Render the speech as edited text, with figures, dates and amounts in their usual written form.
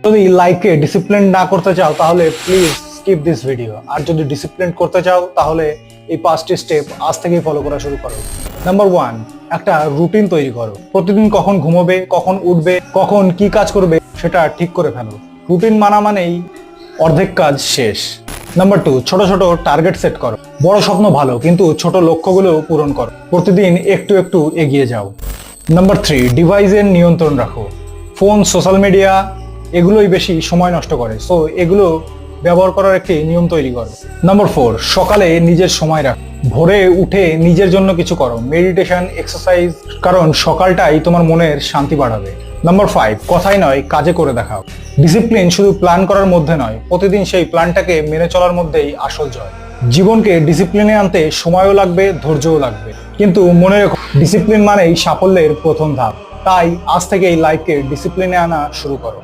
যদি লাইফকে ডিসিপ্লিন না করতে চাও তাহলে প্লিজ স্কিপ দিস ভিডিও, আর যদি ডিসিপ্লিন করতে চাও তাহলে এই 5টি স্টেপ আজ থেকেই ফলো করা শুরু করো। নাম্বার 1, একটা রুটিন তৈরি করো। প্রতিদিন কখন ঘুমোবে, কখন উঠবে, কখন কি কাজ করবে সেটা ঠিক করে ফেলো। রুটিন মানা মানেই অর্ধেক কাজ শেষ। নাম্বার 2, ছোট ছোট টার্গেট সেট করো। বড় স্বপ্ন ভালো, কিন্তু ছোট লক্ষ্যগুলো পূরণ করো। প্রতিদিন একটু একটু এগিয়ে যাও। নাম্বার 3, ডিভাইসের নিয়ন্ত্রণ রাখো। ফোন, সোশ্যাল মিডিয়া এগুলোই বেশি সময় নষ্ট করে, সো এগুলো ব্যবহার করার একটি নিয়ম তৈরি করো। নাম্বার 4, সকালে নিজের সময় রাখো। ভোরে উঠে নিজের জন্য কিছু করো, মেডিটেশন, এক্সারসাইজ, কারণ সকালটাই তোমার মনের শান্তি বাড়াবে। নাম্বার 5, কথাই নয় কাজে করে দেখাও। ডিসিপ্লিন শুধু প্ল্যান করার মধ্যে নয়, প্রতিদিন সেই প্ল্যানটাকে মেনে চলার মধ্যেই আসল জয়। জীবনকে ডিসিপ্লিনে আনতে সময়ও লাগবে, ধৈর্যও লাগবে, কিন্তু মনে রেখো ডিসিপ্লিন মানেই সাফল্যের প্রথম ধাপ। তাই আজ থেকে এই লাইফকে ডিসিপ্লিনে আনা শুরু করো।